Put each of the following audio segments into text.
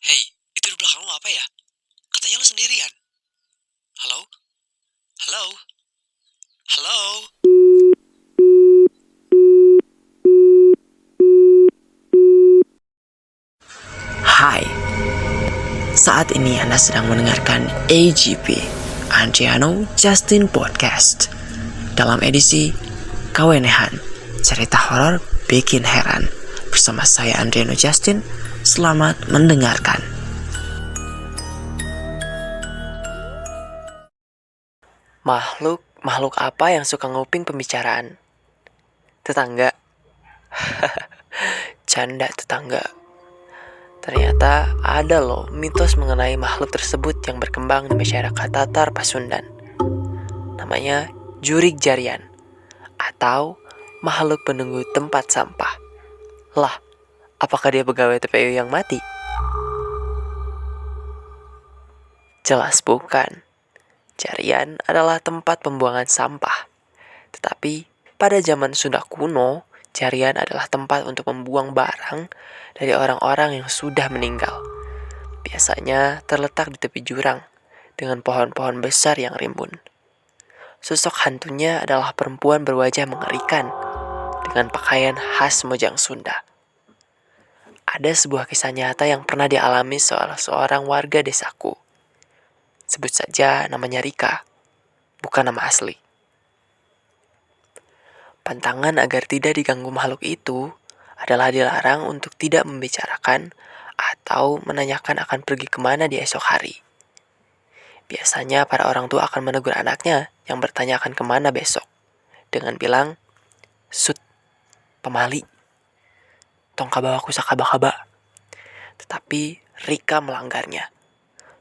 Hei, itu di belakang lu apa ya? Katanya lu sendirian. Halo? Halo? Halo? Hai, saat ini Anda sedang mendengarkan AGP, Andriano Justin Podcast. Dalam edisi Kawenehan, cerita horor bikin heran. Bersama saya Andriano Justin, selamat mendengarkan. Makhluk apa yang suka nguping pembicaraan? Tetangga. Canda tetangga. Ternyata ada loh mitos mengenai makhluk tersebut yang berkembang di masyarakat Tatar Pasundan. Namanya jurig jarian atau makhluk penunggu tempat sampah. Lah, apakah dia pegawai TPU yang mati? Jelas bukan. Jarian adalah tempat pembuangan sampah. Tetapi pada zaman Sunda kuno, jarian adalah tempat untuk membuang barang dari orang-orang yang sudah meninggal. Biasanya terletak di tepi jurang dengan pohon-pohon besar yang rimbun. Sosok hantunya adalah perempuan berwajah mengerikan dengan pakaian khas Mojang Sunda. Ada sebuah kisah nyata yang pernah dialami salah seorang warga desaku. Sebut saja namanya Rika, bukan nama asli. Pantangan agar tidak diganggu makhluk itu adalah dilarang untuk tidak membicarakan atau menanyakan akan pergi kemana di esok hari. Biasanya para orang tua akan menegur anaknya yang bertanya akan kemana besok dengan bilang, "Sut, pemali, tong kabawaku sakaba-kaba." Tetapi Rika melanggarnya.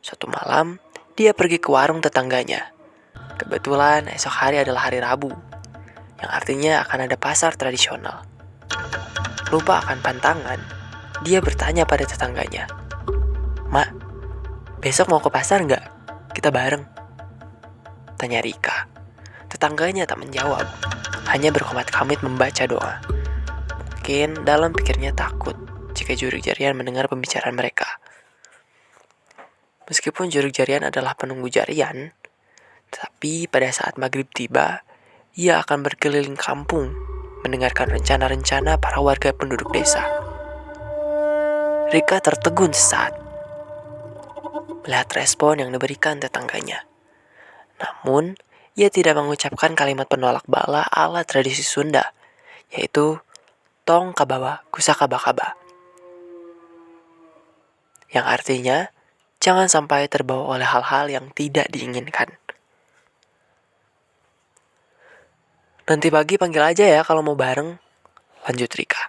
Suatu malam, dia pergi ke warung tetangganya. Kebetulan esok hari adalah hari Rabu, yang artinya akan ada pasar tradisional. Lupa akan pantangan, dia bertanya pada tetangganya, "Mak, besok mau ke pasar nggak? Kita bareng." Tanya Rika. Tetangganya tak menjawab, hanya berkomat-kamit membaca doa. Mungkin dalam pikirnya takut jika jurig jarian mendengar pembicaraan mereka. Meskipun jurig jarian adalah penunggu jarian, tapi pada saat maghrib tiba, ia akan berkeliling kampung, mendengarkan rencana-rencana para warga penduduk desa. Rika tertegun sesaat, melihat respon yang diberikan tetangganya. Namun, ia tidak mengucapkan kalimat penolak bala ala tradisi Sunda, yaitu tong kabawa kusakaba-kaba. Yang artinya, jangan sampai terbawa oleh hal-hal yang tidak diinginkan. "Nanti pagi panggil aja ya kalau mau bareng," lanjut Rika.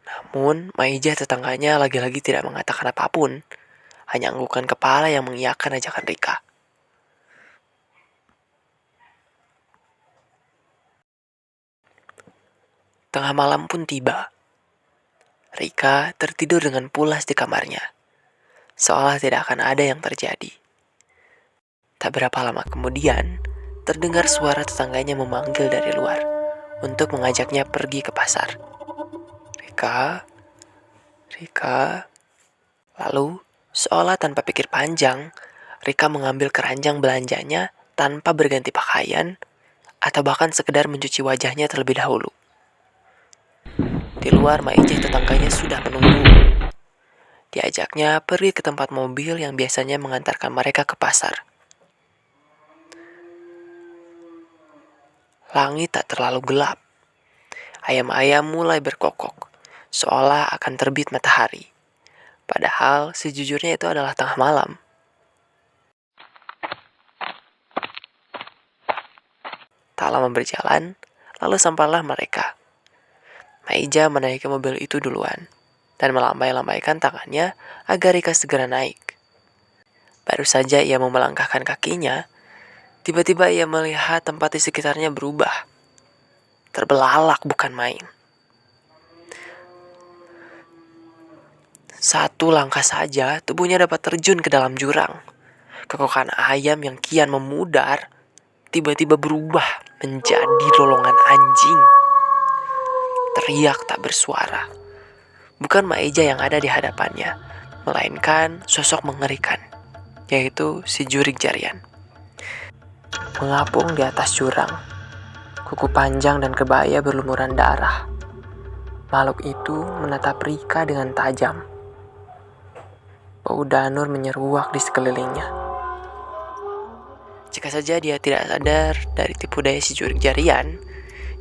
Namun, Maijah tetangganya lagi-lagi tidak mengatakan apapun, hanya anggukan kepala yang mengiyakan ajakan Rika. Tengah malam pun tiba. Rika tertidur dengan pulas di kamarnya, seolah tidak akan ada yang terjadi. Tak berapa lama kemudian, terdengar suara tetangganya memanggil dari luar untuk mengajaknya pergi ke pasar. "Rika, Rika." Lalu, seolah tanpa pikir panjang, Rika mengambil keranjang belanjanya tanpa berganti pakaian atau bahkan sekedar mencuci wajahnya terlebih dahulu. Di luar, Maijah tetangganya sudah menunggu. Diajaknya pergi ke tempat mobil yang biasanya mengantarkan mereka ke pasar. Langit tak terlalu gelap. Ayam-ayam mulai berkokok, seolah akan terbit matahari. Padahal sejujurnya itu adalah tengah malam. Tak lama berjalan, lalu sampailah mereka. Maija menaiki mobil itu duluan dan melambai-lambaikan tangannya agar Rika segera naik. Baru saja ia mau melangkahkan kakinya, tiba-tiba ia melihat tempat di sekitarnya berubah. Terbelalak bukan main. Satu langkah saja tubuhnya dapat terjun ke dalam jurang. Kekokan ayam yang kian memudar tiba-tiba berubah menjadi rolongan anjing. Teriak tak bersuara. Bukan Maija yang ada di hadapannya, melainkan sosok mengerikan, yaitu si jurig jarian. Mengapung di atas jurang, kuku panjang dan kebaya berlumuran darah. Makhluk itu menatap Rika dengan tajam. Bau danur menyeruak di sekelilingnya. Jika saja dia tidak sadar dari tipu daya si jurig jarian,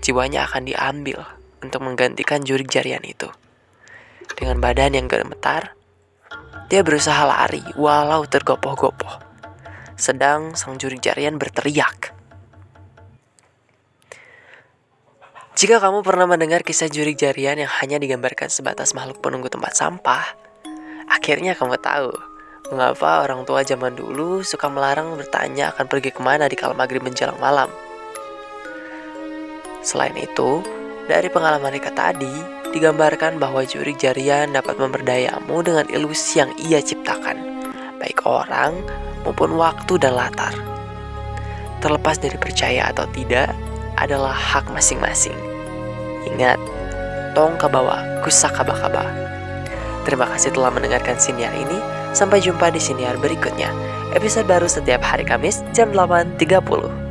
jiwanya akan diambil untuk menggantikan jurig jarian itu. Dengan badan yang gemetar, dia berusaha lari walau tergopoh-gopoh. Sedang sang jurig jarian berteriak. Jika kamu pernah mendengar kisah jurig jarian yang hanya digambarkan sebatas makhluk penunggu tempat sampah, akhirnya kamu tahu mengapa orang tua zaman dulu suka melarang bertanya akan pergi kemana di kala maghrib menjelang malam. Selain itu, dari pengalaman Rika tadi, digambarkan bahwa jurig jarian dapat memberdayamu dengan ilusi yang ia ciptakan, baik orang maupun waktu dan latar. Terlepas dari percaya atau tidak, adalah hak masing-masing. Ingat, tong kabawa kusakaba-kaba. Terima kasih telah mendengarkan siniar ini. Sampai jumpa di siniar berikutnya. Episode baru setiap hari Kamis jam 8.30.